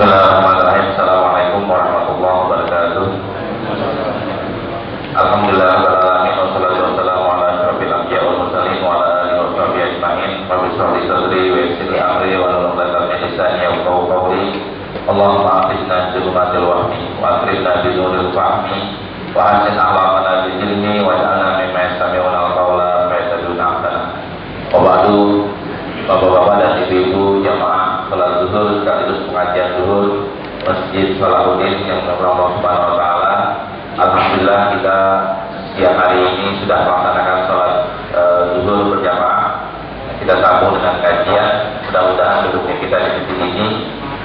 Bismillahirrahmanirrahim. Assalamualaikum warahmatullahi wabarakatuh. Alhamdulillah alamin wassalatu wassalamu ala asyrofil anbiya wal mursalin wa ala alihi wa sahbihi ajma'in. Rabbi shrah li sadri wa yassir li amri wa hlul 'uqdatam min lisani yafqahu qawli. Allahumma a'inna bi dhulumatil wahmi wa akrimna bi nuril fahmi wa hasin a'lamana bil ilmi wa ja'alna mimman yastami'una al-qawla fa yattabi'una ahsana. Wa ba'du. Bapak-bapak dan ibu-ibu jamaah salat zuhur sekaligus pengajian zuhur Masjid Salahuddin yang dimuliakan Allah Subhanahu wa taala. Alhamdulillah kita siang hari ini sudah melaksanakan salat zuhur berjamaah. Kita sambung dengan kajian. Mudah-mudahan duduknya kita di sisi ini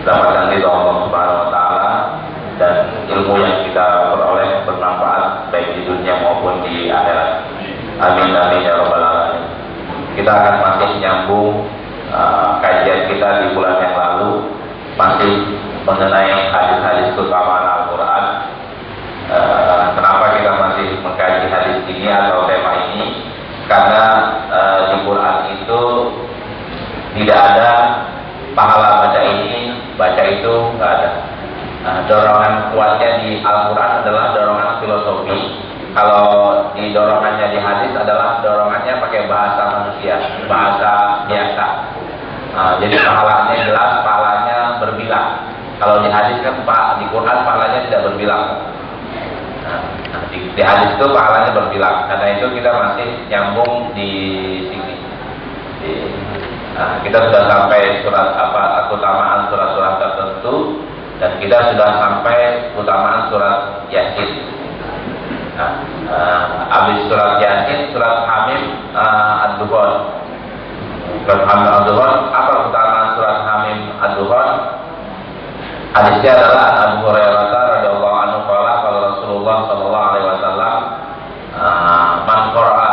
mendapatkan ridha Allah Subhanahu wa taala dan ilmu yang kita peroleh bermanfaat baik di dunia maupun di akhirat. Amin amin ya rabbal alamin. Kita akan masih nyambung kajian kita di bulan yang lalu, masih mengenai hadis-hadis keutamaan Al-Quran. Kenapa kita masih mengkaji hadis ini atau tema ini? Karena di Quran itu tidak ada pahala baca ini, baca itu nggak ada. Dorongan kuatnya di Al-Quran adalah dorongan filosofi. Kalau di dorongannya di hadis adalah dorongannya pakai bahasa manusia, bahasa biasa. Jadi pahalanya jelas, pahalanya berbilang. Kalau di hadis kan di Quran pahalanya tidak berbilang. Di hadis itu pahalanya berbilang. Karena itu kita masih nyambung di sini. Kita sudah sampai surat keutamaan surat-surat tertentu dan kita sudah sampai keutamaan surat Yasin. Habis surat Yasin, surat Hamim Ad-Dukhan. Surat Hamim Ad-Dukhan, apa keutamaan surat Hamim Ad-Dukhan? Hadisnya adalah Abu Hurairah radhiyallahu anhu qala Rasulullah sallallahu alaihi wasallam man qara'a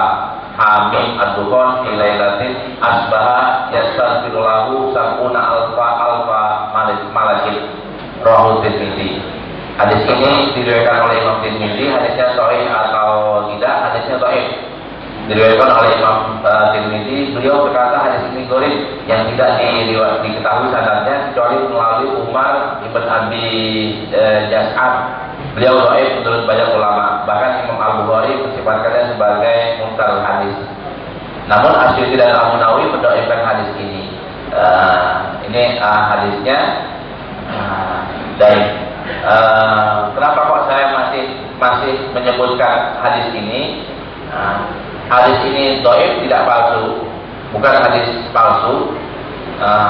Hamim Ad-Dukhan fi lailatin asbaha yastaghfiru lahu sab'una alfa malakin. Rawahu Tirmidzi. Hadis ini diriwayatkan oleh Imam Tirmidzi. Hadisnya sahih atau tidak? Hadisnya dhaif. Diriwayatkan oleh Imam Tirmidzi. Beliau berkata hadis ini gharib yang tidak diketahui sanadnya kecuali melalui Umar ibn Abi Jas'ad. Beliau dhaif menurut banyak ulama. Bahkan Imam Al-Bukhari mensifatkannya sebagai munkar hadis. Namun Asy'ari dan Al-Munawi mendhaifkan hadis ini. Ini hadisnya dhaif. Kenapa kok saya masih menyebutkan hadis ini? Hadis ini dhaif, tidak palsu, bukan hadis palsu.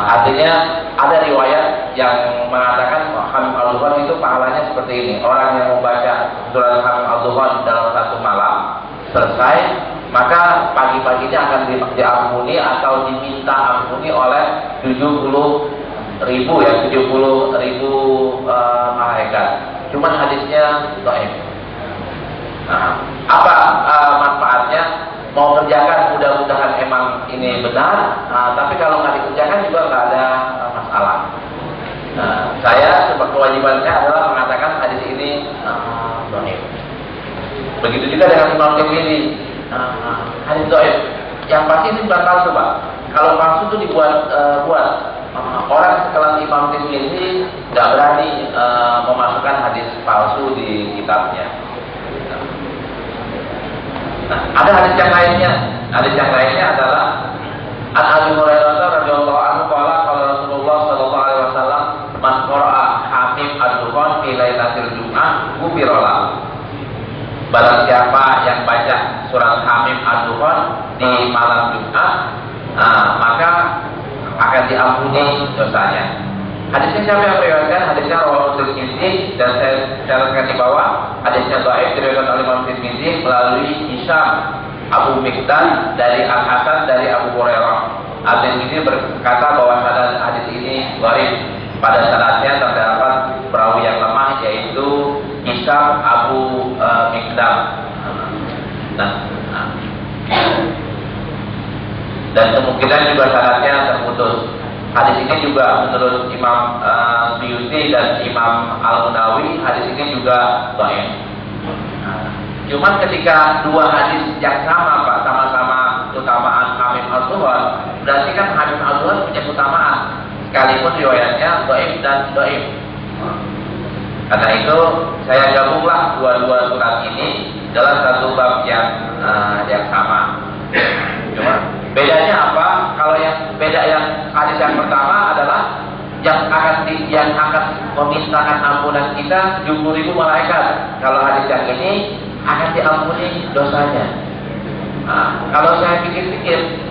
Artinya ada riwayat yang mengatakan Hamim Ad-Dukhan itu pahalanya seperti ini. Orang yang membaca surat Hamim Ad-Dukhan dalam satu malam selesai, maka pagi-paginya akan diampuni atau diminta ampuni oleh 70.000 malaikat. Cuman hadisnya dhaif. Apa manfaatnya? Mau kerjakan mudah-mudahan emang ini benar. Tapi kalau nggak dikerjakan juga nggak ada masalah. Saya sebagai kewajibannya adalah mengatakan hadis ini dhaif. Begitu juga dengan Imam Tirmidzi. Hadis dhaif. Yang pasti itu bukan palsu, Pak. Kalau palsu itu dibuat orang sekelas Imam Tirmidzi tidak berani memasukkan hadis palsu di kitabnya. Ada hadis yang lainnya. Hadis yang lainnya adalah An Abi Hurairah radhiyallahu anhu qala Rasulullah sallallahu alaihi wasallam man qara'a Hamim Ad-Dukhan fi lailatul Jum'ah ghufira lahu. Barang siapa yang baca surat Hamim Ad-Dukhan di malam Jumat, maka akan diampuni dosanya. Hadisnya siapa yang meriwayatkan? Hadisnya Rawahu Tirmidzi dan saya catatkan di bawah. Hadisnya dhaif diriwayatkan oleh Imam Tirmidzi melalui Hisham Abu Mikdan dari Al-Hasan dari Abu Hurairah. Al-Tirmidzi berkata bahwa sanad hadis ini gharib. Pada sanadnya terdapat perawi yang lemah yaitu Hisham Abu Mikdan. Dan kemungkinan juga sanadnya terputus. Hadis ini juga menurut Imam Suyuti dan Imam Al-Munawi, hadis ini juga dhaif. Cuman ketika dua hadis yang sama, Pak, sama-sama keutamaan Hamim Ad-Dukhan, berarti kan Hamim Ad-Dukhan punya keutamaan sekalipun riwayatnya dhaif dan dhaif. Karena itu saya gabunglah dua surat ini dalam satu bab yang sama. Cuma bedanya apa? Kalau yang beda yang hadis yang pertama adalah yang akan memintakan ampunan kita 70.000 malaikat. Kalau hadis yang ini akan diampuni dosanya. Nah, kalau saya pikir-pikir,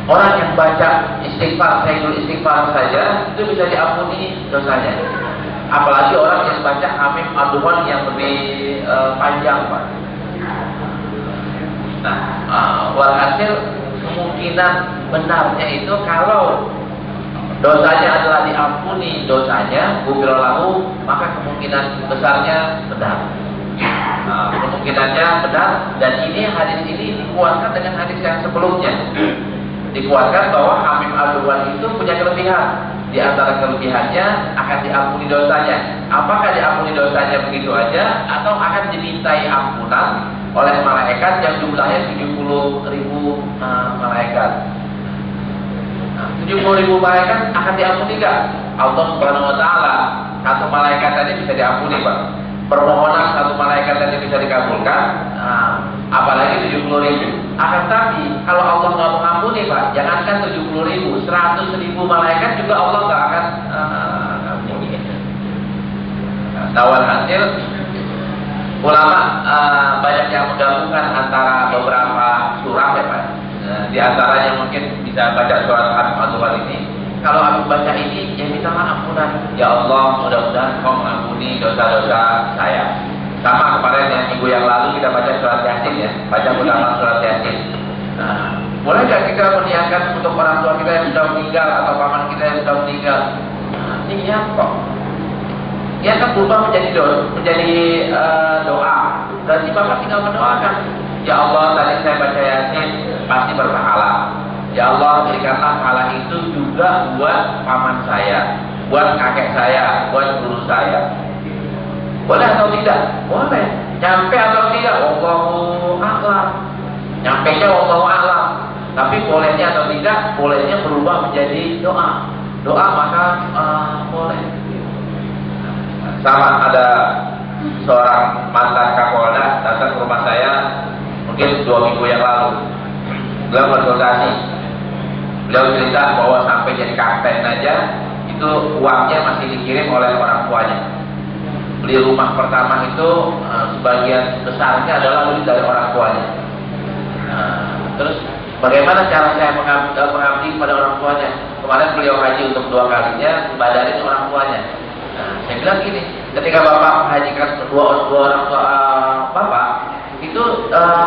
orang yang baca istighfar, sayyidul istighfar saja itu bisa diampuni dosanya. Apalagi orang yang baca hamim ad-duhan yang lebih panjang, Pak. Nah, walhasil kemungkinan benarnya itu kalau dosanya adalah diampuni dosanya, ghufirallahu, maka kemungkinan besarnya benar. Kemungkinannya benar, dan ini hadis ini dikuatkan dengan hadis yang sebelumnya. Dikuatkan bahwa hamim ad-duhan itu punya kelebihan. Di antara kelebihannya akan diampuni dosanya. Apakah diampuni dosanya begitu aja atau akan dimintai ampunan oleh malaikat yang jumlahnya 70.000 malaikat. 70.000 malaikat akan diampuni gak? Allah Subhanahu wa taala, satu malaikat tadi bisa diampuni, Pak. Permohonan satu malaikat tadi bisa dikabulkan, apalagi 70.000. Akan tapi kalau Allah nggak mengampuni, Pak, jangankan 70.000, 100.000 malaikat juga Allah nggak akan ampuni. Walhasil ulama banyak yang menggabungkan antara beberapa surah, ya Pak. Di antaranya mungkin bisa baca surat Al-Fatihah ini. Kalau aku baca ini, ya minta ampunan. Ya Allah, mudah-mudahan Kau mengampuni dosa-dosa saya. Sama kemarin yang minggu yang lalu kita baca surat Yasin, ya, baca utama surat Yasin. Nah, boleh nggak kita meniakan untuk orang tua kita yang sudah meninggal atau paman kita yang sudah meninggal? Nah, niat kok. Niat kan berubah menjadi doa. Berarti Bapak tinggal mendoakan. Ya Allah, tadi saya baca Yasin pasti berpahala. Ya Allah, berikanlah pahala itu juga buat paman saya, buat kakek saya, buat guru saya. Boleh atau tidak? Boleh. Nyampe atau tidak? Wallahu a'lam. Nyampenya wallahu a'lam. Tapi bolehnya atau tidak? Bolehnya berubah menjadi doa. Doa maka boleh. Sama ada seorang mantan Kapolda datang ke rumah saya mungkin 2 minggu yang lalu. Beliau konsultasi. Beliau cerita bahwa sampai jadi kapten aja itu uangnya masih dikirim oleh orang tuanya. Beli rumah pertama itu sebagian besarnya adalah beli dari orang tuanya. Terus bagaimana cara saya mengabdi kepada orang tuanya? Kemarin beliau haji untuk 2 kalinya, badarin orang tuanya. Saya bilang gini, ketika Bapak menghajikan kedua orang tua Bapak, itu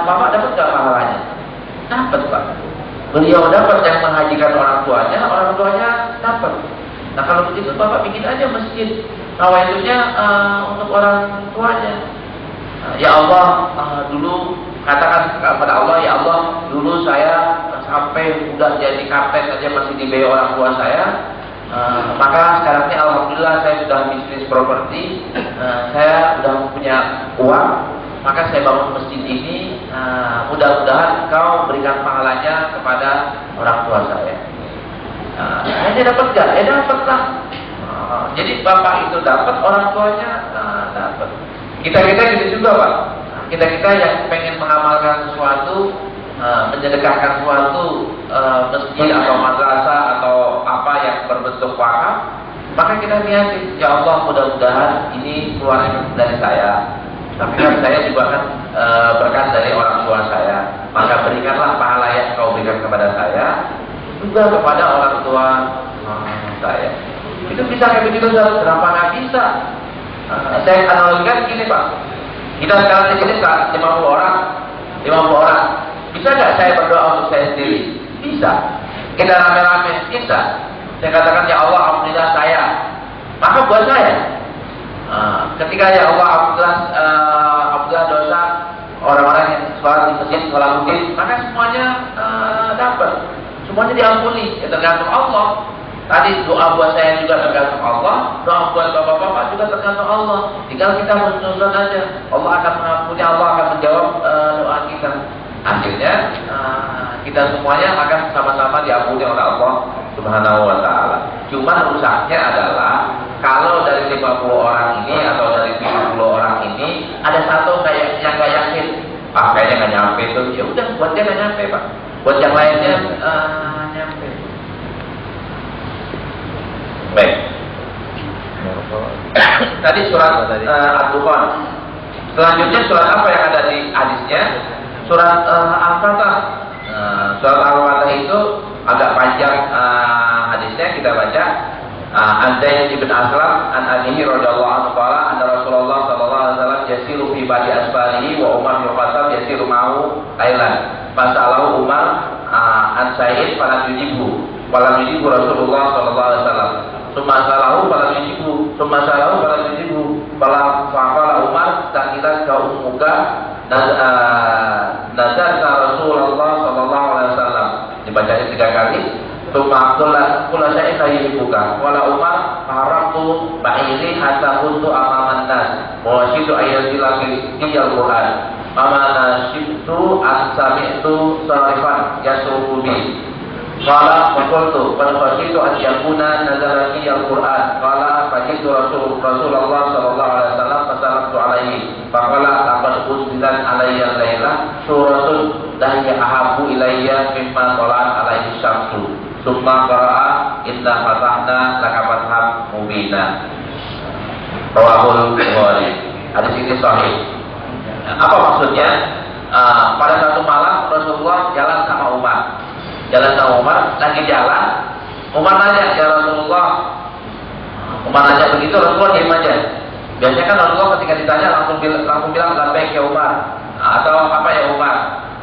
Bapak dapat nggak pahalanya? Dapat, Pak. Beliau dapat yang menghajikan orang tuanya dapat. Nah kalau begitu Bapak bikin aja masjid rawaitunya untuk orang tuanya. Ya Allah, dulu katakan kepada Allah, ya Allah, dulu saya sampai udah jadi kapten aja masih dibayar orang tua saya. Maka sekarang ini alhamdulillah saya sudah bisnis properti, saya sudah punya uang, maka saya bangun masjid ini. Mudah-mudahan Kau berikan pahalanya kepada orang tua saya. Dia dapat gak? Dapat lah. Jadi bapak itu dapat, orang tuanya dapat. Kita gitu juga, Pak. Kita yang pengen mengamalkan sesuatu, mensedekahkan suatu masjid atau madrasah atau apa yang berbentuk wakaf, maka kita niatin, ya Allah, mudah-mudahan ini keluar dari saya. Tapi kan saya juga kan berkat dari orang tua saya, maka berikanlah pahala yang Kau berikan kepada saya juga kepada orang tua saya. Itu bisa kayak begitu, kenapa nggak bisa? Saya analogikan gini, Pak. Kita sekarang di sini 50 orang, bisa nggak saya berdoa untuk saya sendiri? Bisa. Kita rame-rame, bisa. Saya katakan, ya Allah, alhamdulillah saya, maka buat saya. Ketika ya Allah, alhamdulillah dosa orang-orang yang sholat di masjid, sholat mungkin, maka semuanya dapat, semuanya diampuni. Ya tergantung Allah. Tadi doa buat saya juga tergantung Allah, doa buat bapak-bapak juga tergantung Allah. Tinggal kita menunjukkan aja, Allah akan mengampuni, Allah akan menjawab doa kita. Akhirnya kita semuanya akan sama-sama diampuni oleh Allah Subhanahu wa taala. Cuma rusaknya adalah kalau dari 50 orang ini atau dari 70 orang ini ada satu kayak yang nggak yakin, kayaknya nggak nyampe itu, ya udah buat dia nggak nyampe Pak, buat yang lainnya nyampe. Baik. Tadi surat Ad-Dukhan. Selanjutnya surat apa yang ada di hadisnya? Surat Al-Fatah. Surat Al-Fatah itu agak panjang hadisnya, kita baca. An Zaid bin Aslam an Abihi radhiyallahu anhu qala anna Rasulullah sallallahu alaihi wasallam yasiru fi ba'di asfalihi wa Umar bin Khattab yasiru ma'ahu lailan. Fasalahu Umar an Sa'id fala yujibu. Fala yujibu Rasulullah sallallahu alaihi wasallam. Summa salahu fala yujibu. Summa salahu fala yujibu. Fala Umar takilat ka ummuka nazar Rasulullah sallallahu alaihi wasallam. Dibacanya 3 kali. Summa kula syai'in yuhibbuka. Wala Umar faharaqtu ba'iri hatta kuntu amaman nas. Wa syidu ayatil Qur'an. Mama nasibtu an sami'tu sarifan yasubu bi. Qala faqultu qad khashitu an yakuna nazala Qur'an. Qala fajitu Rasulullah sallallahu alaihi wasallam fasalatu alaihi. Faqala laqad unzilat alayya lailah suratun lahiya ahabbu ilayya mimma tala'at alaihi syamsu. Summa qara'a inna fatahna laka fatham mubina. Rawahul Bukhari. Hadis ini sahih. Apa maksudnya? Pada satu malam Rasulullah jalan sama Umar. Lagi jalan. Umar nanya, ya Rasulullah. Umar nanya begitu, Rasulullah diam aja. Biasanya kan Rasulullah ketika ditanya langsung bilang labbaik ya Umar, atau apa ya Umar.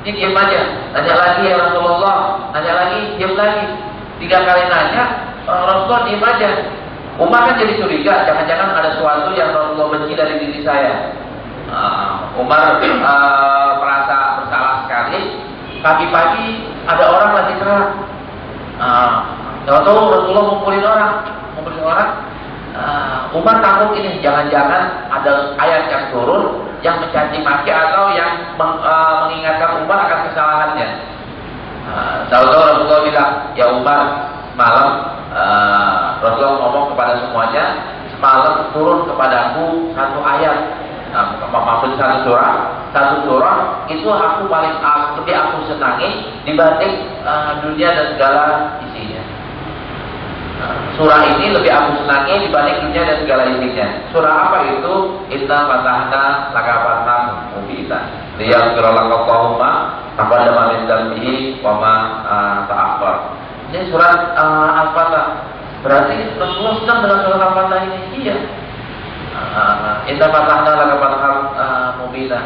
Ini diam aja. Nanya lagi ya Rasulullah. Nanya lagi, diam lagi. 3 kali nanya, Rasulullah diam aja. Umar kan jadi curiga, jangan-jangan ada sesuatu yang Rasulullah benci dari diri saya. Umar merasa bersalah sekali. Pagi-pagi ada orang lagi serang. Tahu Rasulullah ngumpulin orang. Umar takut ini jangan-jangan ada ayat yang turun yang mencaci maki atau yang mengingatkan Umar akan kesalahannya. Tahu-tahu Rasulullah bilang, ya Umar, malam Rasulullah ngomong kepada semuanya, semalam turun kepadaku satu ayat. Maksud satu surah itu aku lebih aku senangi dibanding dunia dan segala isinya. Surah ini lebih aku senangi dibanding dunia dan segala isinya. Surah apa itu? Inna fatahna laka fatham mubina. Liyaghfira laka Allahumma taqaddama min dhanbihi wa ma ta'akhkhar. Ini surat Al-Fatah. Berarti Rasulullah sedang dengan surat Al-Fatah ini. Iya. Inna fatahna laka fatham mubina.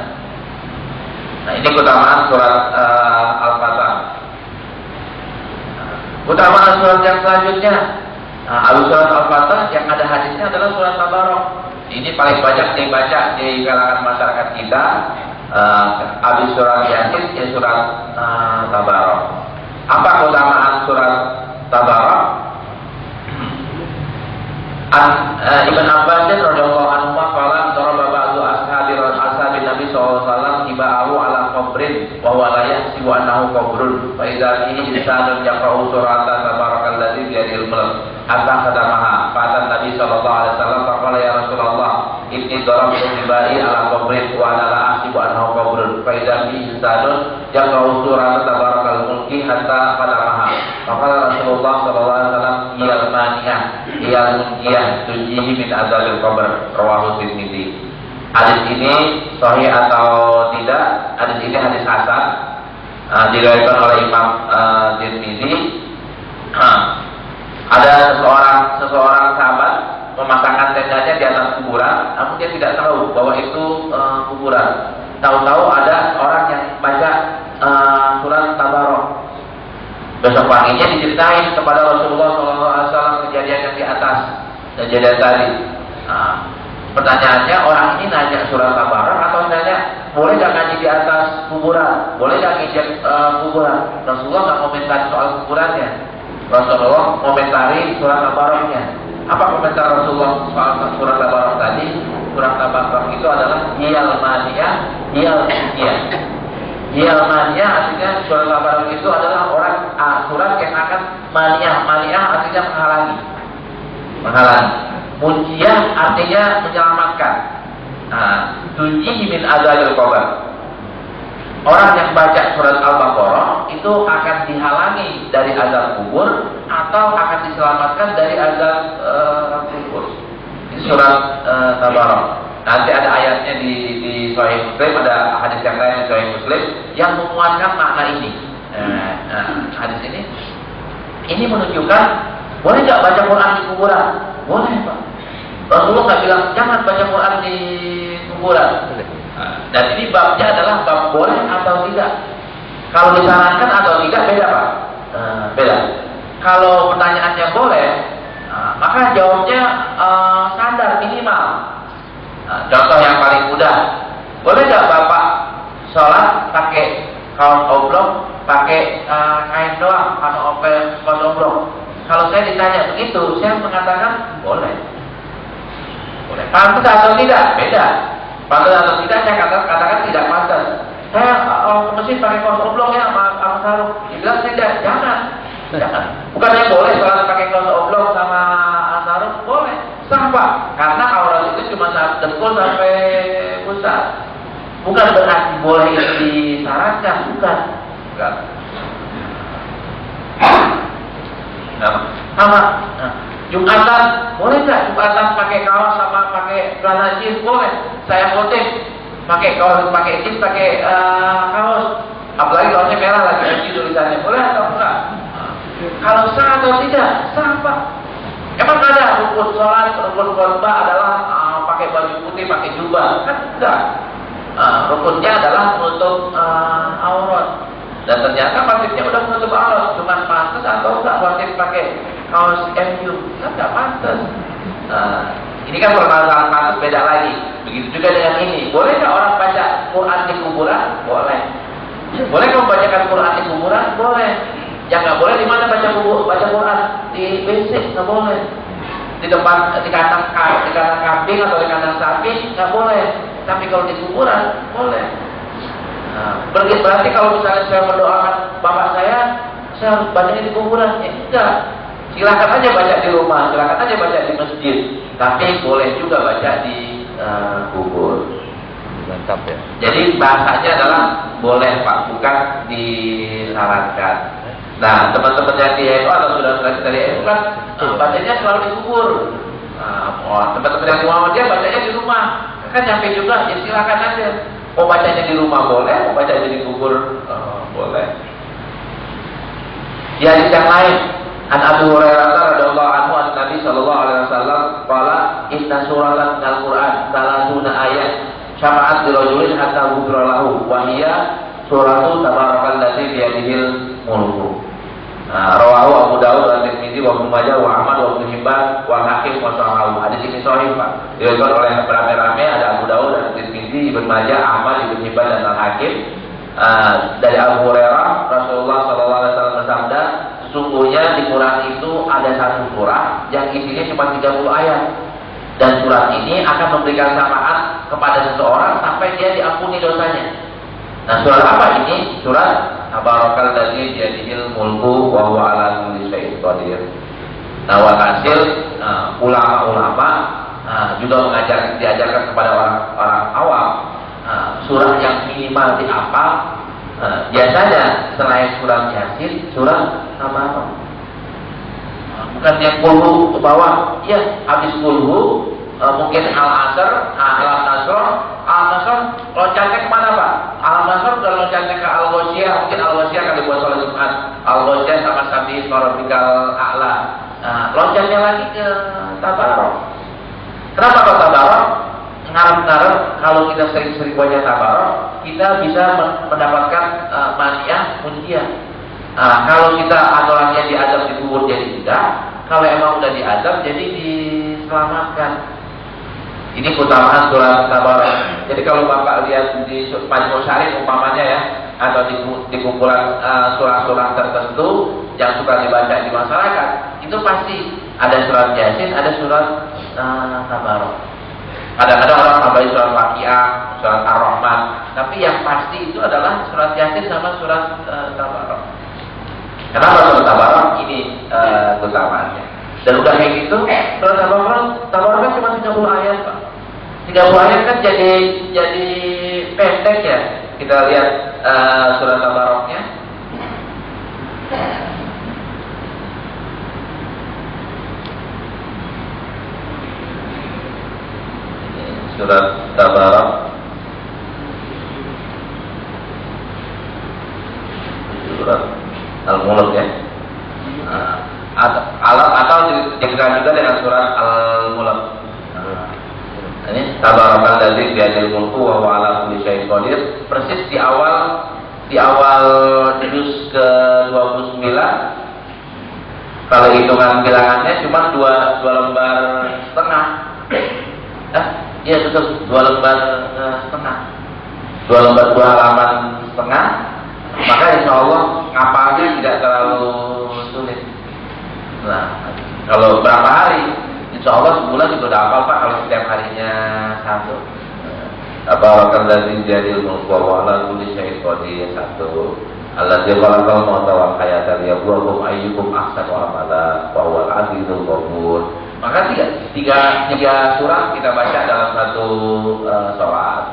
Nah, ini keutamaan surat Al-Fatah. Keutamaan surat yang selanjutnya, surat Al-Fatah yang ada hadisnya adalah surat Tabarok. Ini paling banyak dibaca di kalangan masyarakat kita. Habis surat Yasin, ya surat Tabarok. Apa keutamaan surat Tabarok? Ibn Abbas radhiyallahu anhu qala daraba ba'du ashabi Nabi sallallahu alaihi wasallam tiba'ahu ala qabrin wa huwa la yahsibu annahu qabrun fa idza fihi insanun yaqra'u surata tabarakalladzi bi yadil mulk hatta qadamaha fa Nabi sallallahu alaihi wasallam faqala ya Rasulullah inni darabtu tibai ala qabrin wa ana la ahsibu annahu qabrun fa idza fihi insanun yaqra'u surata tabarakal mulki hatta qadamaha faqala Rasulullah sallallahu alaihi wasallam iyal maniyah iyal munjiyah tunjihi min azabil qabr. Rawahu Tirmidzi. Hadis ini sahih atau tidak? Hadis ini hadis hasan, diriwayatkan oleh Imam Tirmidzi. Ada seseorang sahabat memasangkan tendanya di atas kuburan, namun dia tidak tahu bahwa itu kuburan. Tahu-tahu ada orang yang baca surat Tabarok. Besok paginya diceritain kepada Rasulullah SAW kejadian yang di atas, kejadian tadi. Pertanyaannya, orang ini nanya surat Tabarok atau nanya boleh nggak ngaji di atas kuburan, boleh nggak ngijak kuburan? Rasulullah nggak komentari soal kuburannya. Rasulullah komentari surat Tabaroknya. Apa komentar Rasulullah soal surat Tabarok tadi? Surat Tabarok itu adalah hiyal maniyah, hiyal munjiyah. Hiyal maniyah artinya surat Tabarok itu adalah surat yang akan maniyah. Maniyah artinya menghalangi. Munjiyah artinya menyelamatkan. Tunjihi min adzabul qabr. Orang yang baca surat Al-Baqarah itu akan dihalangi dari azab kubur atau akan diselamatkan dari azab kubur. Ini surat Tabarak. Nanti ada ayatnya di Sahih Muslim, ada hadis yang lain di Sahih Muslim yang menguatkan makna ini. Hadis ini menunjukkan boleh nggak baca Quran di kuburan? Boleh, Pak. Rasulullah nggak bilang jangan baca Quran di kuburan. Dan ini babnya adalah bab boleh atau tidak. Kalau disarankan atau tidak beda, Pak. Beda. Kalau pertanyaannya boleh, maka jawabnya standar minimal. Contoh yang paling mudah, boleh nggak Bapak sholat pakai kaos oblong, pakai kain doang atau kaos oblong? Kalau saya ditanya begitu, saya mengatakan boleh. Boleh. Pantas atau tidak? Beda. Pantas atau tidak, saya katakan tidak pantas. Saya ke masjid pakai kaos oblong ya sama sarung. Dibilang tidak, jangan. Bukan yang boleh sholat pakai kaos oblong sama sarung, boleh. Sah, karena aurat itu cuma saat dengkul sampai pusat. Bukan berarti boleh itu disyaratkan, bukan. Sama. Jumatan, boleh nggak Jumatan pakai kaos sama pakai celana jeans? Boleh. Saya motif pakai kaos, pakai jeans, pakai kaos. Apalagi kaosnya merah lagi tulisannya. Boleh atau enggak? Kalau sah atau tidak? Sah, Pak. Emang ada rukun sholat, rukun khutbah adalah pakai baju putih, pakai jubah? Kan enggak. Rukunnya adalah menutup aurat. Dan ternyata khotibnya udah menutup aurat. Cuma pantas atau enggak khotib pakai kaos MU? Kan enggak pantas. Ini kan permasalahan pantas beda lagi. Begitu juga dengan ini. Boleh nggak orang baca Quran di kuburan? Boleh. Boleh nggak membacakan Quran di kuburan? Boleh. Yang nggak boleh di mana baca Quran? Di WC nggak boleh. Di tempat di kandang kambing atau di kandang sapi nggak boleh. Tapi kalau di kuburan boleh. Berarti kalau misalnya saya mendoakan bapak saya harus bacanya di kuburan? Ya enggak. Silakan aja baca di rumah, silakan aja baca di masjid. Tapi boleh juga baca di kubur. Lengkap ya. Jadi bahasanya adalah boleh, Pak, bukan disyaratkan. Nah, teman-teman yang di NU atau saudara-saudara dari NU kan bacanya selalu di kubur. Teman-teman yang di Muhammadiyah bacanya di rumah. Kan nyampe juga, ya silakan aja. Mau bacanya di rumah boleh, mau bacanya di kubur boleh. Ya, yang lain, An Abu Hurairah radhiyallahu anhu an Nabi sallallahu alaihi wasallam qala inna suratan minal Qur'an salasuna ayat syafa'at dirajulin hatta ghufira lahu wa hiya suratu tabarakalladzii biyadihil mulku. Rawahu Abu Dawud dan Tirmidzi wa Ibnu Majah wa Ahmad wa Ibnu Hibban wa Hakim wa Sahahu. Hadis ini sahih, Pak. Diriwayatkan oleh beramai-ramai, ada Abu Dawud dan Tirmidzi, Ibnu Majah, Ahmad, Ibnu Hibban dan Al-Hakim. Dari Abu Hurairah, Rasulullah sallallahu alaihi wasallam bersabda, sesungguhnya di Quran itu ada satu surah yang isinya cuma 30 ayat. Dan surat ini akan memberikan syafaat kepada seseorang sampai dia diampuni dosanya. Nah, surat apa ini? Surat Tabarakalladzii biyadihil mulku wa huwa ala kulli syai'in qadir. Nah, walhasil ulama-ulama juga diajarkan kepada orang awam surah yang minimal dihafal. Biasanya selain surat Yasin, surat Tabarak. Bukan yang kulhu ke bawah. Ya, habis kulhu mungkin Al-Asr, Al-Nasr. Al-Nasr loncatnya kemana, Pak? Al-Nasr udah loncatnya ke Al-Ghasyiyah. Mungkin Al-Ghasyiyah akan dibuat sholat Jumat. Al-Ghasyiyah sama Sabi Ismarabikal A'la. Loncatnya lagi ke Tabarak. Kenapa kok Tabarak? Ngarep-ngarep kalau kita sering-sering baca Tabarak, kita bisa mendapatkan maniah munjiyah. Kalau kita aturannya diadab di kubur jadi tidak. Kalau emang udah diadab jadi diselamatkan. Ini keutamaan surat Tabarak. Jadi kalau Bapak lihat di Majmu' Syarif umpamanya ya, atau di kumpulan surah-surah tertentu yang suka dibaca di masyarakat, itu pasti ada surat Yasin, ada surat Tabarak. Kadang-kadang orang tambah surat Waqiah, surat Ar-Rahman, tapi yang pasti itu adalah surat Yasin sama surat Tabarak. Kenapa surat Tabarak? Ini keutamaannya. Dan udah kayak gitu, surat Tabarak kan cuma 30 ayat, Pak. 30 ayat kan jadi pendek ya. Kita lihat surat Tabaraknya. Surat Tabarak surat Al-Mulk ya. Atau dikenal juga dengan surat Al-Mulk. Ini Tabarakalladzi biyadil mulku wa huwa ala kulli syai'in qadir. Persis di awal juz ke-29. Kalau hitungan bilangannya cuma dua lembar setengah. Iya betul, 2 lembar setengah. 2 lembar 2 halaman setengah. Maka insya Allah ngapalnya tidak terlalu sulit. Nah, kalau berapa hari, insya Allah sebulan juga udah hafal Pak. Kalau setiap harinya satu. Tabarakalladzi biyadil mulku wa huwa ala kulli syai'in qadir. 1. Alladzi khalaqal mauta wal hayata liyabluwakum ayyukum ahsanu amala wa huwal azizul ghafur. Maka tiga surat kita baca dalam satu sholat.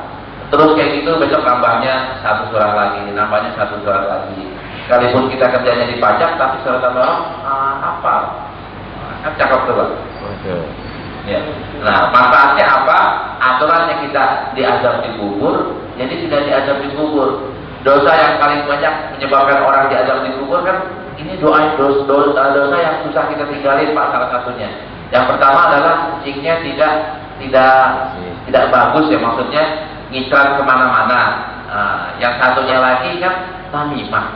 Terus kayak gitu besok nambahnya 1 surat lagi, nambahnya 1 surat lagi. Sekalipun kita kerjanya di pajak, tapi surat Tabarak hafal. Kan cakep tuh Pak. Ya. Nah, manfaatnya apa? Aturannya kita diazab di kubur, jadi tidak diazab di kubur. Dosa yang paling banyak menyebabkan orang diazab di kubur kan ini dosa yang susah kita tinggalin Pak, salah satunya. Yang pertama adalah kencingnya tidak bagus ya, maksudnya ngiklan kemana-mana. Yang satunya lagi kan namimah.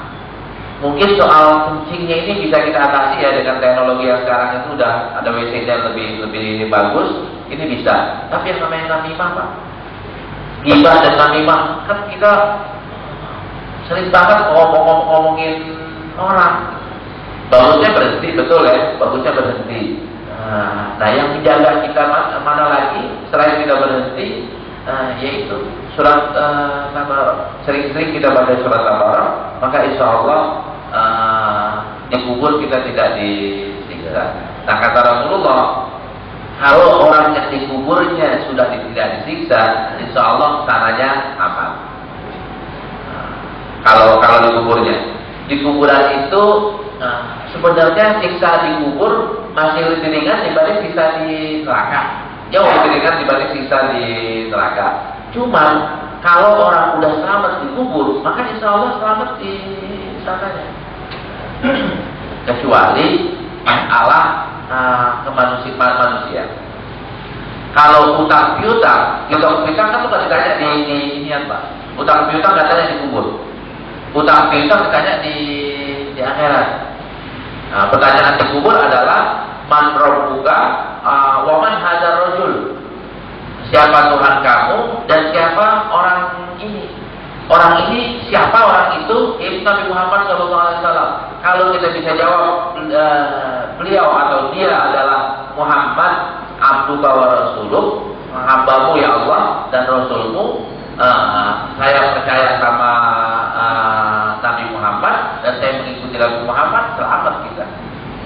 Mungkin soal kencingnya ini bisa kita atasi ya dengan teknologi yang sekarang itu udah ada WC-nya lebih bagus, ini bisa. Tapi yang namanya namimah Pak, ghibah dan namimah kan kita sering banget ngomongin orang. Bagusnya berhenti, betul ya, bagusnya berhenti. Nah, yang menjaga kita mana lagi selain kita berhenti, yaitu surat Tabarak. Sering-sering kita baca surat Tabarak, maka insya Allah di kubur kita tidak disiksa. Nah, kata Rasulullah, kalau orang yang di kuburnya sudah tidak disiksa, insya Allah sananya aman. Kalau di kuburnya, di kuburan itu sebenarnya siksa di kubur masih lebih ringan dibanding siksa di neraka. Jauh lebih ringan dibanding siksa di neraka. Cuman kalau orang udah selamat di kubur, maka insya Allah selamat di sananya. Kecuali masalah kemanusiaan manusia. Kalau utang piutang kan bukan ditanya di inian Pak. Utang piutang katanya di kubur. Utang piutang katanya di akhirat. Nah, pertanyaan di kubur adalah man rabbuka wa man hadzal rajul. Siapa Tuhan kamu dan siapa orang ini? Orang ini siapa orang itu? Nabi Muhammad SAW. Kalau kita bisa jawab beliau atau dia adalah Muhammad abduka wa rasuluh, hambamu ya Allah dan rasulmu. Saya percaya sama Nabi Muhammad dan saya mengikuti Nabi Muhammad, selamat kita.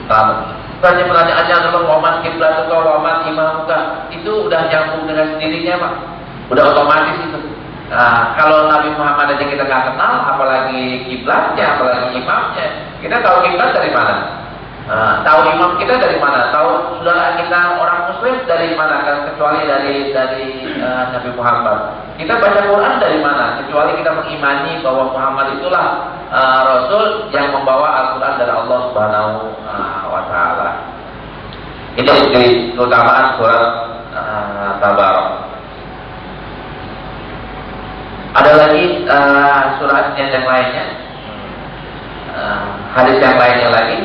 Selamat. Pertanyaannya adalah waman kiblatuka waman imamuka, itu udah nyambung dengan sendirinya Pak, udah otomatis itu. Kalau Nabi Muhammad aja kita nggak kenal, apalagi kiblatnya, apalagi imamnya. Kita tahu kiblat dari mana? Tahu imam kita dari mana? Tahu saudara kita orang Muslim dari mana? Kecuali dari Nabi Muhammad. Kita baca Quran dari mana? Kecuali kita mengimani bahwa Muhammad itulah Rasul yang membawa Al-Quran dari Allah Subhanahu wa Ta'ala. Ini keutamaan surat Tabarak. Ada lagi suratnya yang lainnya, hadis yang lainnya lagi.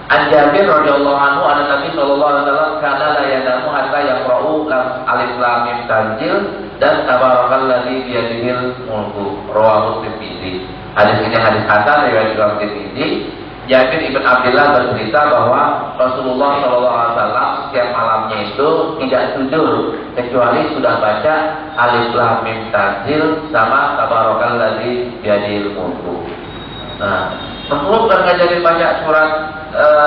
An Jabir radhiyallahu anhu anna Nabi sallallahu alaihi wasallam kana la yanamu hatta yaqra'u alif lam mim tanzil dan tabarakalladzi biyadihil mulku rawahu Tirmidzi. Hadis ini hadis hasan riwayat Imam Tirmidzi. Jabir ibn Abdullah bercerita bahwa Rasulullah sallallahu alaihi wasallam setiap malamnya itu tidak tidur kecuali sudah baca alif lam mim tanzil sama tabarakalladzi biyadihil mulku. Nah, Rasulullah bukan ngajarin baca surat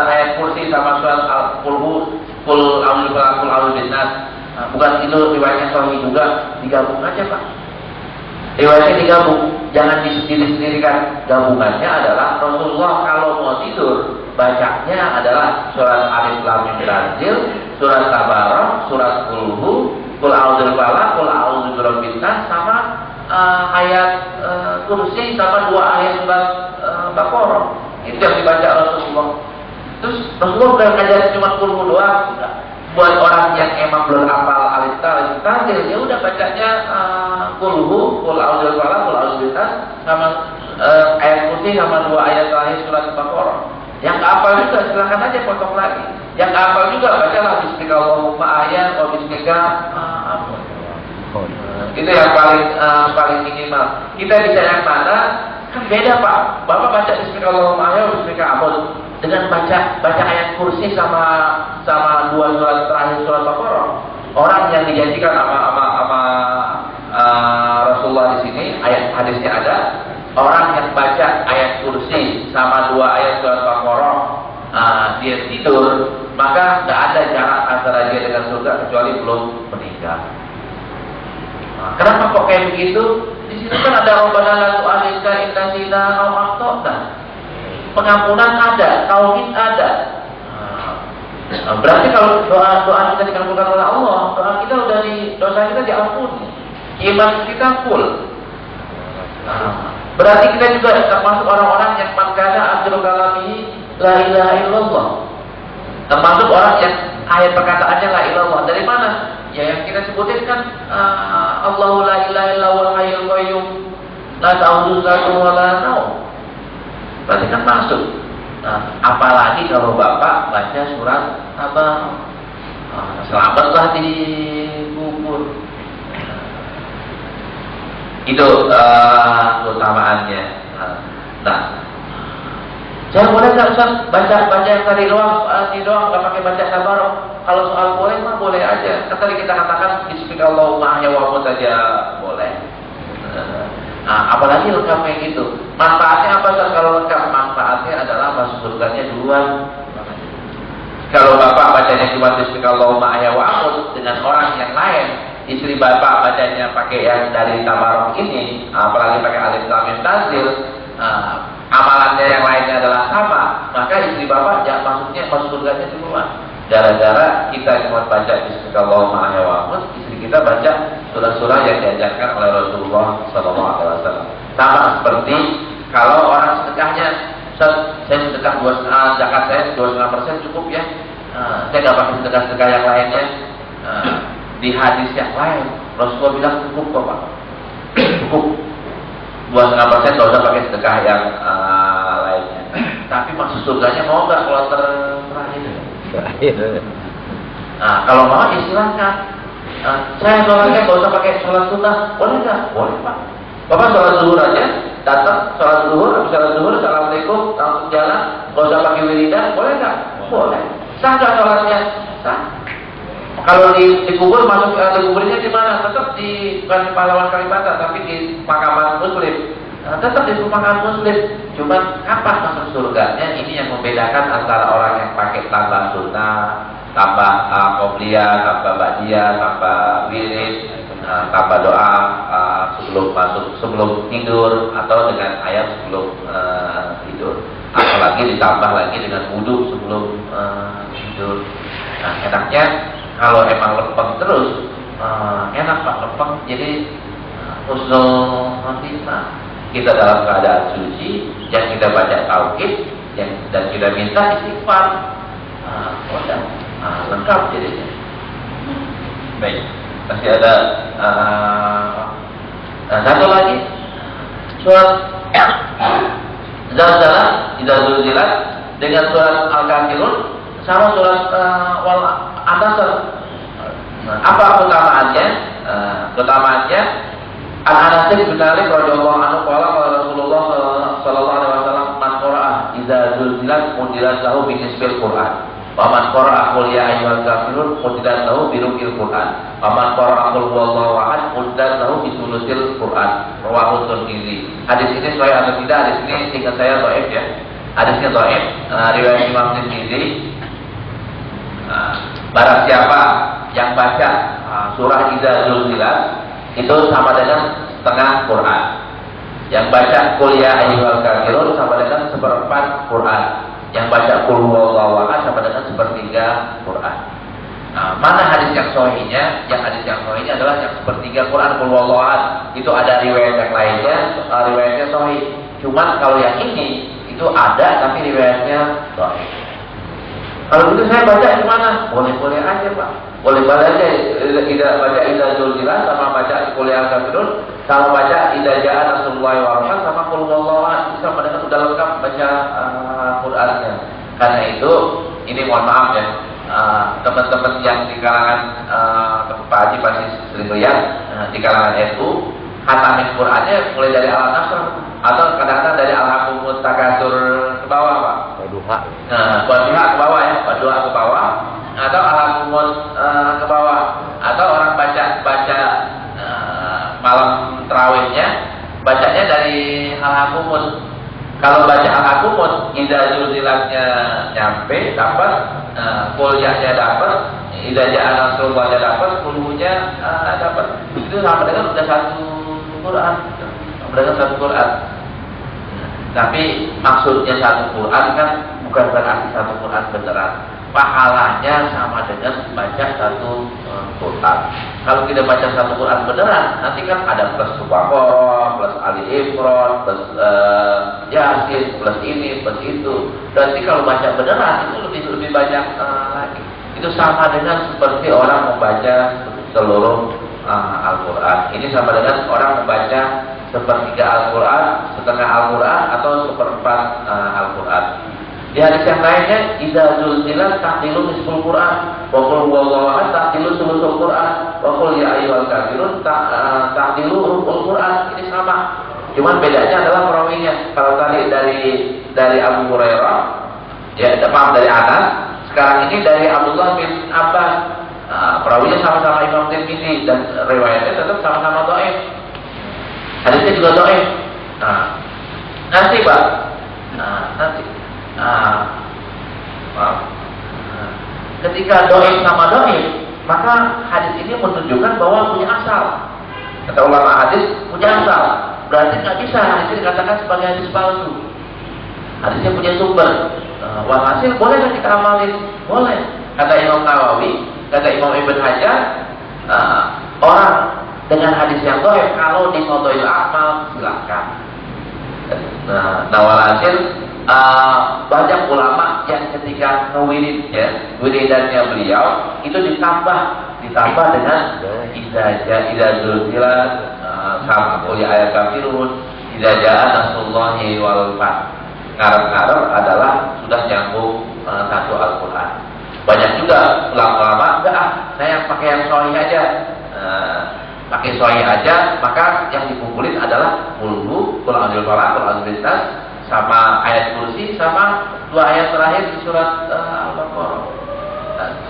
ayat kursi sama surat kul a'udzu binnas. Bukan itu riwayatnya sahih juga, digabung aja Pak. Riwayatnya digabung, jangan disendiri-sendirikan. Gabungannya adalah Rasulullah kalau mau tidur bacanya adalah surat Alif Lam Mim Tanzil, surat Tabarak, surat Kul a'udzu falaq, kul a'udzu birabbin nas, sama ayat kursi sama 2 ayat surat Baqarah. Itu yang dibaca Rasulullah. Terus Rasulullah udah ngajarin cuma kul doang. Buat orang yang emang belum hafal Alif Lam Tanzil, ya udah bacanya kul a'udzu falaq, kul a'udzu birabbin nas, sama ayat kursi sama 2 ayat terakhir surat Baqarah. Yang hafal juga silakan aja potong lagi. Yang hafal juga bacalah bismillahirrahmanirrahim ayat atau bismillah. Itu yang paling minimal. Kita bisa yang mana? Kan beda Pak. Bapak baca bismillahirrahmanirrahim, bismillah dengan baca ayat kursi sama 2 surat terakhir surat Baqarah. Orang yang dijanjikan sama Rasulullah di sini, ayat hadisnya ada. Orang yang baca ayat kursi sama 2 ayat surat Baqarah, dia tidur, maka nggak ada jarak antara dia dengan surga kecuali belum meninggal. Kenapa kok kayak begitu? Di situ kan ada Rabbana la tu'akhidna in nasina aw akhtana. Pengampunan ada, tauhid ada. Berarti kalau doa kita dikabulkan oleh Allah, dosa kita diampuni, iman kita full. Berarti kita juga termasuk orang-orang yang makana akhiru kalami la ilaha illallah. Termasuk orang yang akhir perkataannya la ilaha illallah. Dari mana? Ya yang kita sebutin kan Allahu la ilaha illallahul hayyul qayyum la ta'khudhuhu sinatun wa la naum. Berarti kan masuk. Apalagi kalau Bapak baca surat apa? Selamatlah di kubur. Itu keutamaannya. Nah, saya boleh nggak Ustaz baca yang tadi doang, nggak pakai baca tabarok. Kalau soal boleh mah boleh aja. Kan tadi kita katakan Bismillahirrahmanirrahim saja boleh. Apalagi lengkap kayak gitu. Manfaatnya apa Ustaz kalau lengkap? Manfaatnya adalah masuk surganya duluan. Kalau Bapak bacanya cuma Bismillahirrahmanirrahim dengan orang yang lain, istri Bapak bacanya pakai yang dari tabarok ini, apalagi pakai Alif Lam Mim Tanzil, amalannya yang lainnya adalah sama, maka istri Bapak maksudnya masuk surganya duluan. Gara-gara kita cuma baca Bismillahirrahmanirrahim, istri kita baca surah-surah yang diajarkan oleh Rasulullah SAW. Sama seperti kalau orang sedekahnya, saya sedekah 2,5%, zakat saya 2,5% cukup ya. Saya nggak pakai sedekah-sedekah yang lainnya. Di hadis yang lain Rasulullah bilang cukup kok Pak, cukup 2,5%, nggak usah pakai sedekah yang lainnya. Tapi masuk surganya mau nggak kalau terakhir? Kalau mau ya silahkan. Saya sholatnya nggak usah pakai sholat sunnah, boleh nggak? Boleh Pak. Bapak sholat zuhur aja, datang sholat zuhur, habis sholat zuhur, assalamualaikum, langsung jalan, nggak usah pakai wiridan, boleh nggak? Boleh. Sah nggak sholatnya? Sah. Kalau di kubur masuk di kuburnya di mana? Tetap di bukan di pahlawan Kalibata, tapi di pemakaman Muslim. Tetap di pemakaman Muslim. Cuman kapan masuk surganya? Ini yang membedakan antara orang yang pakai tambah sunnah, tambah qobliyah, tambah ba'diyah, tambah wirid, tambah doa sebelum tidur atau dengan ayat sebelum tidur. Apalagi ditambah lagi dengan wudu sebelum tidur. Nah, enaknya kalau emang lempeng terus, enak Pak, lempeng. Jadi husnul khotimah. Kita dalam keadaan suci, yang kita baca tauhid, dan kita minta istighfar. Udah, lengkap jadinya. Baik, masih ada satu lagi surat Zalzalah, Idza Zulzilat, dengan surat Al-Kafirun sama surat An-Nasr. Apa keutamaannya? Keutamaannya An-Anas bin Malik radhiyallahu anhu qala Rasulullah sallallahu alaihi wasallam man qara'a idza zulzilat mudilat lahu bi nisbil Qur'an. Wa man qara'a qul ya ayyuhal kafirun mudilat lahu bi rubil Qur'an. Wa man qara'a qul huwallahu ahad mudilat lahu bi sulusil Qur'an. Rawahu Tirmidzi. Hadis ini sahih atau tidak? Hadis ini singkat saya dhaif ya. hadisnya dhaif, riwayat Imam Tirmidzi. Barang siapa yang baca surah Idza Zulzilat itu sama dengan setengah Quran. Yang baca Qul ya ayyuhal kafirun sama dengan seperempat Quran. Yang baca Qul huwallahu ahad sama dengan sepertiga Quran. Mana hadis yang sahihnya? Yang hadis yang sahihnya adalah yang sepertiga Quran Qul huwallahu ahad. Itu ada riwayat yang lainnya, riwayatnya sahih. Cuman kalau yang ini itu ada tapi riwayatnya sahih. Kalau begitu saya baca gimana? Boleh-boleh aja Pak. Boleh-boleh aja. Tidak baca Idza Zulzilat sama baca Qul ya ayyuhal kafirun, sama baca Idza jaa nasrullahi wal fath sama Qul huwallahu ahad. Sama dengan sudah lengkap baca Qur'annya. Karena itu ini mohon maaf ya. Teman-teman yang di kalangan Pak Haji pasti sering lihat di kalangan NU khatamin Qur'annya mulai dari Al-Nasr atau kadang-kadang dari Al-Hakumut Takasur ke bawah Pak. Wadduha ke bawah ya, wadduha ke bawah atau Al-Hakumut ke bawah atau orang baca malam tarawihnya bacanya dari Al-Hakumut. Kalau baca Al-Hakumut, Idza Zulzilatnya nyampe, dapat, Qul ya-nya dapat, Idza jaa nasrullahi dapat, Qul-nya dapat. Itu sama dengan sudah satu Quran. Sama dengan satu Quran. Tapi maksudnya satu Quran kan bukan berarti satu Quran beneran. Pahalanya sama dengan baca satu Quran. Kalau kita baca satu Quran beneran, nanti kan ada plus Baqarah, plus Ali Imran, plus Yasin, plus ini, plus itu. Berarti kalau baca beneran itu lebih banyak lagi. Itu sama dengan seperti orang membaca seluruh Al-Quran. Ini sama dengan orang membaca sepertiga Al-Quran, setengah Al-Quran, atau seperempat Al-Quran. Di hadis yang lainnya, Idza Zulzilat tahdilu nisful Quran, wa qul huwallahu ahad tahdilu sulusul Quran, wa qul ya ayyuhal kafirun tahdilu rubul Quran. Ini sama. Cuman bedanya adalah perawinya. Kalau tadi dari Abu Hurairah, ya maaf dari Anas, sekarang ini dari Abdullah bin Abbas. Perawinya sama-sama Imam Tirmidzi dan riwayatnya tetap sama-sama dhaif. Hadisnya juga dhaif. Nanti Pak. Nanti. Ketika dhaif sama dhaif, maka hadis ini menunjukkan bahwa punya asal. Kata ulama hadis punya asal. Berarti nggak bisa hadis ini dikatakan sebagai hadis palsu. Hadisnya punya sumber. Walhasil boleh nggak kita amalin? Boleh. Kata Imam Nawawi, kata Imam Ibn Hajar, orang dengan hadis yang dhaif kalau di Fadhail Amal silahkan. Walhasil banyak ulama yang ketika ngewirid ya, wiridannya beliau itu ditambah dengan Idza Zulzilat sama Qul ya ayyuhal kafirun, Idza jaa nasrullahi wal fath. Ngarep-ngarep adalah sudah nyambung satu Al-Quran. Banyak juga ulama-ulama saya pakai yang sahih aja. Pakai sahih aja, maka yang dikumpulin adalah Qul a'udzu birabbil falaq, Qul a'udzu birabbin nas, sama ayat kursi, sama dua ayat terakhir di surat Al-Baqarah.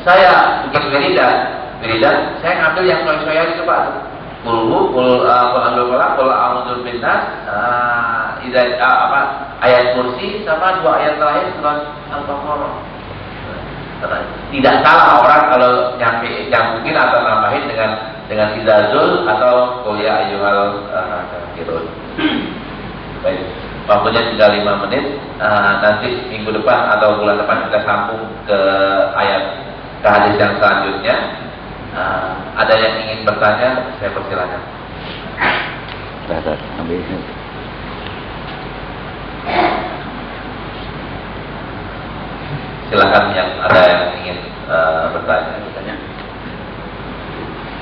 Saya bikin wiridan, saya ngambil yang sahih-sahih itu Pak. Qul a'udzu birabbil falaq, Qul a'udzu birabbin nas, ayat kursi sama dua ayat terakhir surat Al-Baqarah. Tidak salah orang kalau nyambungin atau nambahin dengan Idza Zul atau Qul ya ayyuhal kafirun. Baik, waktunya tinggal 5 menit. Nanti minggu depan atau bulan depan kita sambung ke hadis yang selanjutnya. Ada yang ingin bertanya, saya persilakan. Ambil. Silakan yang ada yang ingin bertanya.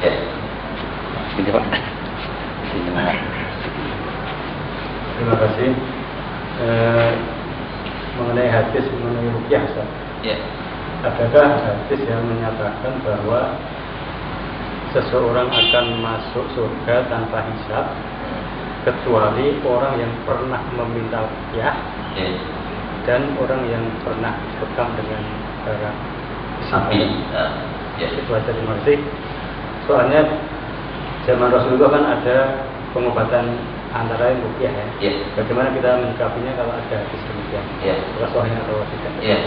Ya. Ini Pak. Terima kasih. Mengenai hadis mengenai ruqyah, Ustaz. Ya. Adakah hadis yang menyatakan bahwa seseorang akan masuk surga tanpa hisab kecuali orang yang pernah meminta ruqyah dan orang yang pernah bekam dengan darah sapi. Itu aja, terima kasih. Soalnya zaman Rasulullah kan ada pengobatan antara yang rupiah ya. Iya. Bagaimana kita menyikapinya kalau ada hadis demikian? Iya. Apakah sahih atau tidak? Iya.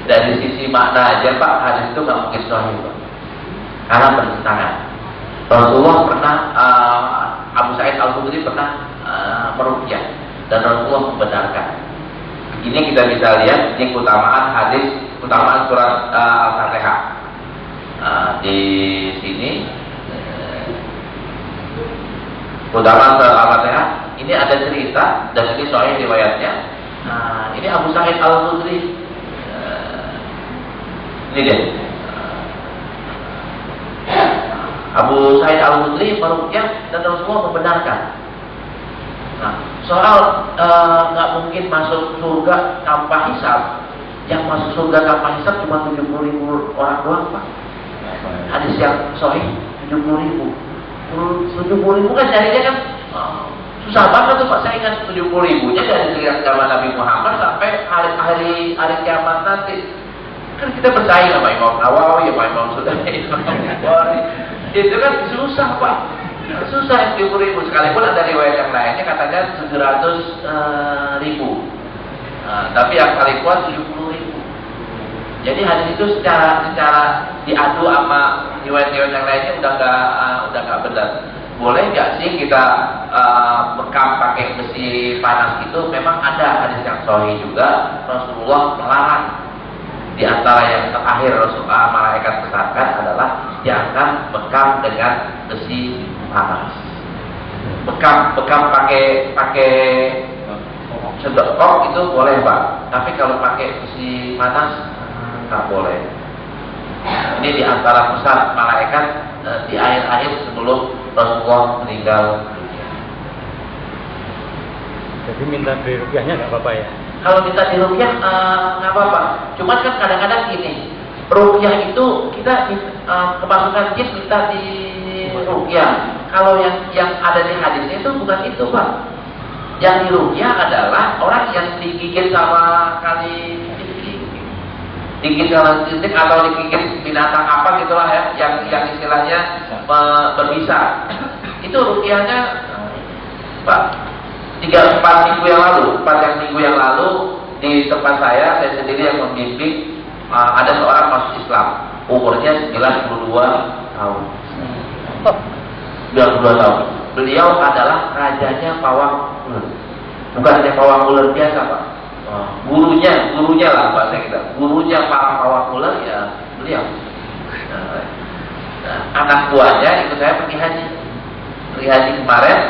Dari sisi makna aja Pak, hadis itu nggak mungkin sahih Pak, karena bertentangan. Rasulullah pernah Abu Sa'id Al-Khudri pernah meruqyah dan Rasulullah membenarkan. Ini kita bisa lihat di keutamaan hadis, keutamaan surat Al-Fatihah. Di sini keutamaan surat Al-Fatihah ini ada cerita dan ini sahih riwayatnya. Ini Abu Sa'id Al-Khudri. Ini dia. Abu Sa'id Al-Khudri meruqyah dan Rasulullah membenarkan. Nah, soal nggak mungkin masuk surga tanpa hisab, yang masuk surga tanpa hisab cuma 70.000 orang doang Pak. Hadis yang sahih 70.000. 70.000 kan jadinya kan susah banget tuh Pak. Saya ingat 70.000-nya dari zaman Nabi Muhammad sampai hari kiamat nanti. Kan kita bersaing sama Imam Nawawi, sama Imam Sudani, Imam Bukhari. Itu kan susah Pak. Susah 70.000. Sekalipun ada riwayat yang lainnya katanya 700.000. Tapi yang paling kuat 70.000. Jadi hadis itu secara diadu sama riwayat-riwayat yang lainnya udah nggak benar. Boleh nggak sih kita bekam pakai besi panas itu? Memang ada hadis yang sahih juga. Rasulullah melarang. Di antara yang terakhir Rasulullah malaikat pesankan adalah jangan bekam dengan besi panas. Bekam pakai sedekap itu boleh Pak. Tapi kalau pakai besi panas nggak boleh. Ini di antara pesan malaikat di akhir-akhir sebelum Rasulullah meninggal dunia. Jadi minta beli rupiahnya nggak apa-apa ya? Kalau minta di rupiah nggak apa-apa. Cuman kan kadang-kadang gini, rupiah itu kita kemasukan jin minta di rupiah. Kalau yang ada di hadisnya itu bukan itu Pak. Yang di rupiah adalah orang yang digigit sama kali digigit sama titik atau digigit binatang apa gitulah ya, yang istilahnya berbisa. Itu rupiahnya Pak 4 minggu yang lalu di tempat saya sendiri yang membimbing ada seorang masuk Islam, umurnya 92 tahun. 92 tahun. Beliau adalah rajanya pawang ular. Bukan hanya pawang ular biasa Pak. Gurunya lah bahasa kita. Gurunya pawang ular ya beliau. Anak buahnya ikut saya pergi haji kemarin.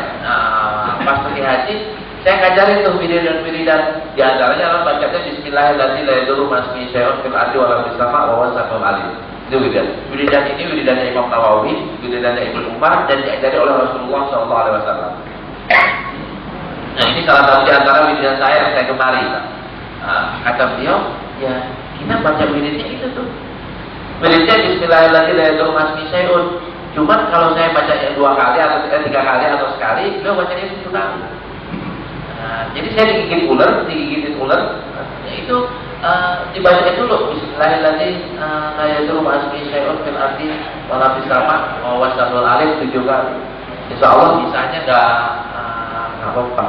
Pas pergi haji saya ngajarin tuh wiridan di antaranya adalah bacanya Bismillahirrahmanirrahim la yadurru ma'asmihi syai'un fil ardi wa la fis sama' wa huwas samiul alim. Itu wiridan ini wiridannya Imam Nawawi, wiridannya Ibnu Umar dan diajari oleh Rasulullah SAW. Nah ini salah satu di antara wiridan saya yang saya gemari. Kata beliau, ya kita baca wiridnya itu tuh. Wiridnya Bismillahirrahmanirrahim la yadurru ma'asmihi syai'un. Cuman kalau saya baca 2 kali atau 3 kali atau sekali, beliau bacanya 10 kali. Jadi saya digigitin ular, itu dibaca dulu Bismillahirrahmanirrahim la yadurru ma'asmihi syai'un fil ardi wa la fis sama' wa huwas samiul alim 7 kali. Insyaallah bisanya enggak apa-apa.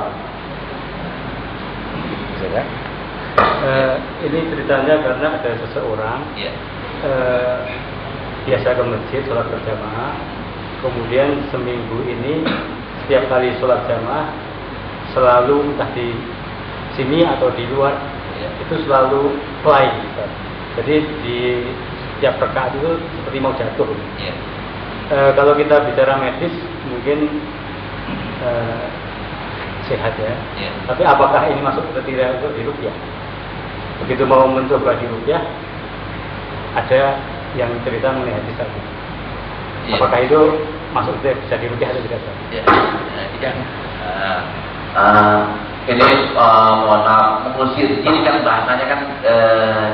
Ya. Ini ceritanya karena ada seseorang biasa ke masjid sholat berjamaah, kemudian seminggu ini setiap kali sholat jamaah selalu entah di sini atau di luar itu selalu fly. Jadi di setiap rakaat itu seperti mau jatuh. Kalau kita bicara medis mungkin sehat ya. Tapi apakah ini masuk kriteria untuk diruqyah? Begitu mau mencoba diruqyah, ada yang cerita mengenai hadis tadi. Apakah itu masuk bisa diruqyah atau tidak? Ini mohon maaf, mengusir jin kan bahasanya kan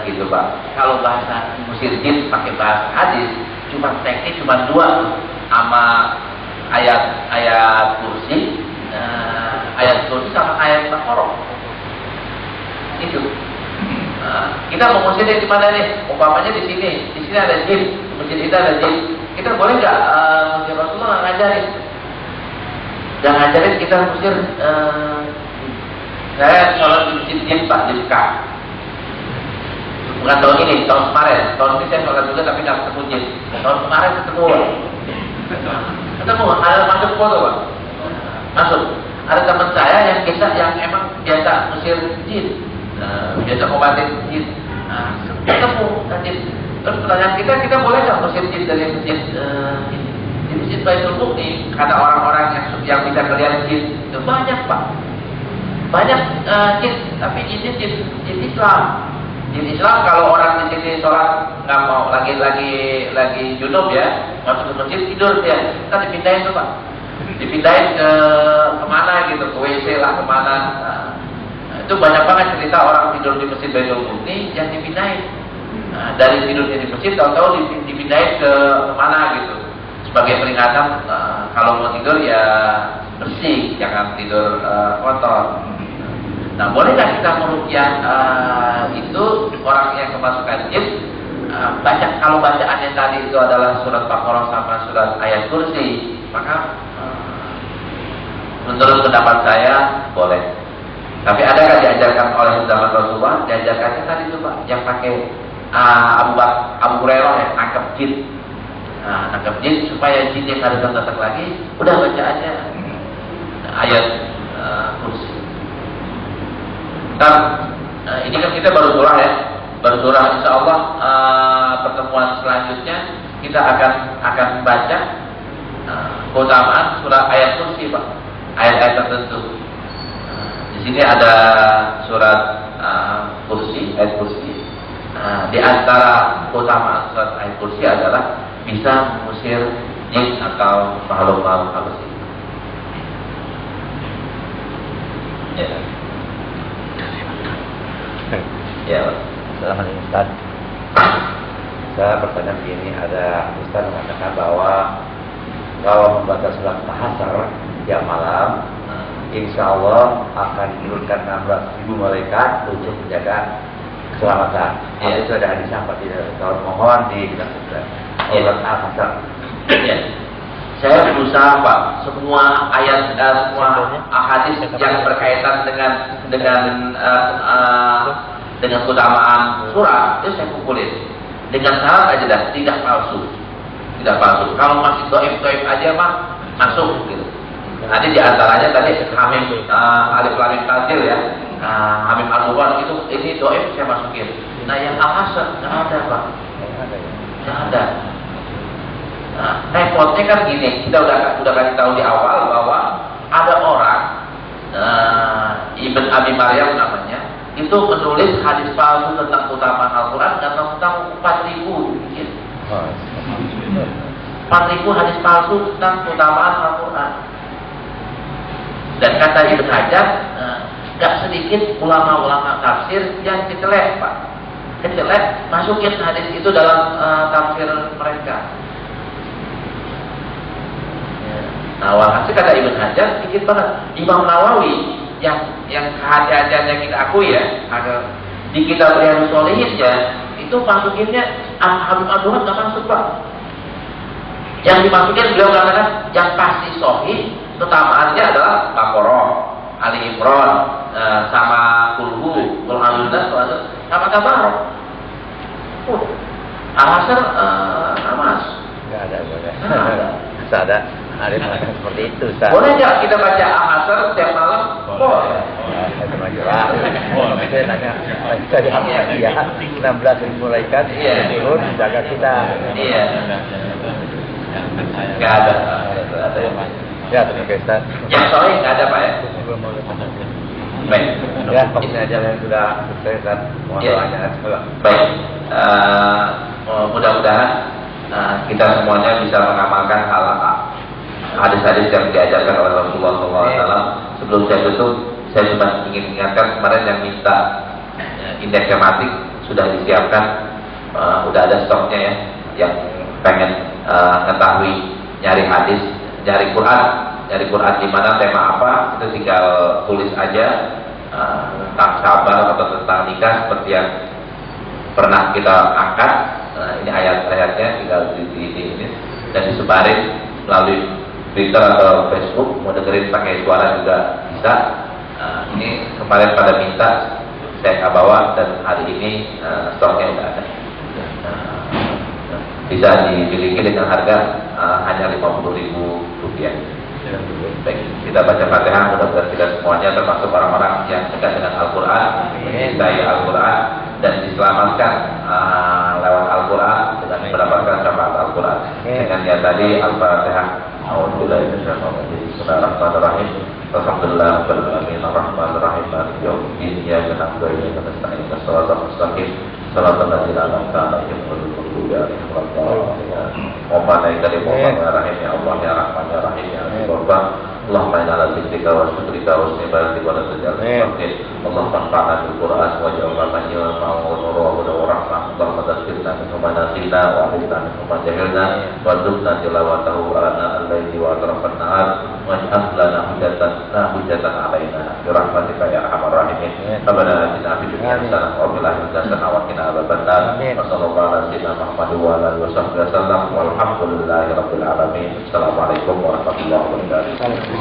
gitu Pak. Kalau bahasa mengusir jin pakai bahasa hadis, cuma teknik cuma 2 sama ayat kursi, sama ayat Baqarah. Itu. Kita mengusirnya di mana nih? Umpamanya di sini ada jin, di masjid kita ada jin. Kita boleh nggak Rasulullah ngajarin? Dan ngajarin kita musir. Saya sholat di masjid Pak di Mekah. Bukan tahun ini, tahun kemarin. Tahun ini saya sholat juga tapi nggak ketemu jin. Tahun kemarin ketemu Pak. Ketemu, ada masuk foto Pak. Masuk. Ada teman saya yang emang biasa musir jin, biasa ngobatin jin. Ketemu jin. Terus pertanyaan kita boleh nggak musir jin dari masjid di masjid Baitul Muqni? Kata orang-orang yang bisa melihat jin itu banyak Pak. Banyak jin, tapi jin Islam. Jin Islam kalau orang di sini sholat nggak mau lagi junub ya, masuk ke masjid tidur dia, kita dipindahin tuh Pak, dipindahin kemana gitu, ke WC lah kemana. Itu banyak banget cerita orang tidur di masjid Baitul Muqni yang dipindahin. Dari tidurnya di masjid tahu-tahu dipindahin ke kemana gitu, sebagai peringatan kalau mau tidur ya bersih, jangan tidur kotor. Nah, bolehkah kita meruqyah itu orang yang kemasukan jin? Kalau bacaannya tadi itu adalah surat Baqarah sama surat ayat kursi, maka menurut pendapat saya boleh. Tapi adakah diajarkan oleh zaman Rasulullah? Diajarkannya tadi itu Pak, yang pakai Abu Hurairah yang nangkep jin. Nangkep jin supaya jin yang ada datang lagi, udah baca aja ayat kursi. Ini kan kita baru surah ya, baru surah. Insya Allah pertemuan selanjutnya kita akan baca keutamaan surah ayat kursi Pak, ayat-ayat tertentu. Di sini ada surat kursi, ayat kursi. Di antara keutamaan surat ayat kursi adalah bisa mengusir jin atau makhluk-makhluk halus. Ya, Assalamualaikum Ustaz. Saya bertanya begini, ada Ustaz mengatakan bahwa kalau membaca surat Al-Hasr tiap malam, insya Allah akan diturunkan 16.000 malaikat untuk menjaga keselamatan. Ya. Itu ada hadis apa tidak? Kalau mohon dijelaskan. Surat Al-Hasr. Ya. Saya berusaha Pak, semua ayat, semua hadis yang berkaitan dengan keutamaan surah itu saya kumpulin dengan syarat aja dah, tidak palsu. Kalau masih doib aja mah masuk gitu. Nanti diantaranya tadi Hamim Alif Lam Mim Tanzil ya, Hamim Al-Quran itu ini doib saya masukin. Nah yang Al-Hasr nggak ada Pak, nggak ada. Nah, repotnya kan gini, kita udah kasih tahu di awal bahwa ada orang Ibn Abi Maryam namanya, itu menulis hadis palsu tentang keutamaan Al-Quran dan tentang 4.000 ya. 4.000 hadis palsu tentang keutamaan Al-Quran. Dan kata Ibn Hajar, gak sedikit ulama-ulama tafsir yang kecelek Pak, masukin hadis itu dalam tafsir mereka. Nah, walhasil kata Ibn Hajar sedikit banget. Imam Nawawi yang kehati-hatiannya kita akui ya, ada di kitab Riyadhus Shalihin ya, itu masukinnya Habib Abdullah nggak masuk Pak. Yang dimasukin beliau mengatakan yang pasti sahih utamaannya adalah Baqarah, Ali Imran, sama Kulhu, Alhamdulillah, sama Tabarok. Al-Hasr Mas. Nggak ada. Ada seperti itu, Ustaz. Boleh nggak kita baca Al-Hasr setiap malam? Boleh. Saya nanya, kita dihamil ya, 16.000 malaikat turun menjaga kita. Iya. Nggak ada. Ya, terima kasih Ustaz. Yang sahih nggak ada Pak ya? Baik. Ya, ini aja yang sudah selesai Ustaz. Mohon doanya. Baik. Mudah-mudahan kita semuanya bisa mengamalkan hadis-hadis yang diajarkan oleh Rasulullah SAW. Sebelum saya tutup, saya cuma ingin ingatkan kemarin yang minta indeks tematik sudah disiapkan, udah ada stoknya ya. Yang pengen mengetahui nyari hadis, nyari Quran di mana, tema apa, itu tinggal tulis aja tentang sabar atau tentang nikah seperti yang pernah kita angkat. Ini ayat-ayatnya tinggal di ini dan disebarin melalui Twitter atau Facebook, mau dengerin pakai suara juga bisa. Ini kemarin pada minta saya nggak bawa, dan hari ini stoknya udah ada. Bisa dimiliki dengan harga hanya Rp50.000. Baik, kita baca Fatihah, mudah-mudahan kita semuanya termasuk orang-orang yang dekat dengan Al-Quran, mencintai Al-Quran, dan diselamatkan lewat Al-Quran dengan mendapatkan syafaat Al-Quran. Dengan niat tadi Al-Fatihah. Bismillahirrahmanirrahim. Alhamdulillahirrahmanirrahim. Ar-Rahmanirrahim. Maliki yaumiddin. Iyyaka na'budu wa iyyaka nasta'in. Shiratal mustaqim. Shiratal ladzina an'amta 'alaihim ghairil maghdubi 'alaihim waladdallin. Ya Rahim, ya Allah, ya Rahman, ya Rahim, ya Rabbah. Allahumma inna ala dzikrika wa syukrika wa husni ibadatika wa la tajal mustaqim. Allahumma anfa'na bil Qur'an wa ja'alna manhajal ma'mur wa hudan wa rahmah. Allahumma dzakirna minhu ma nasina wa 'allimna minhu ma jahilna wa dzukna tilawatahu ana al-laili wa atrafan nahar waj'al lana hujjatan 'alaina bi rahmatika ya arhamar rahimin. Rabbana atina fid dunya hasanah wa fil akhirati hasanah wa qina adzabannar. Wa sallallahu ala sayyidina Muhammad wa ala alihi wa sahbihi wasallam. Walhamdulillahi rabbil alamin. Assalamualaikum warahmatullahi wabarakatuh.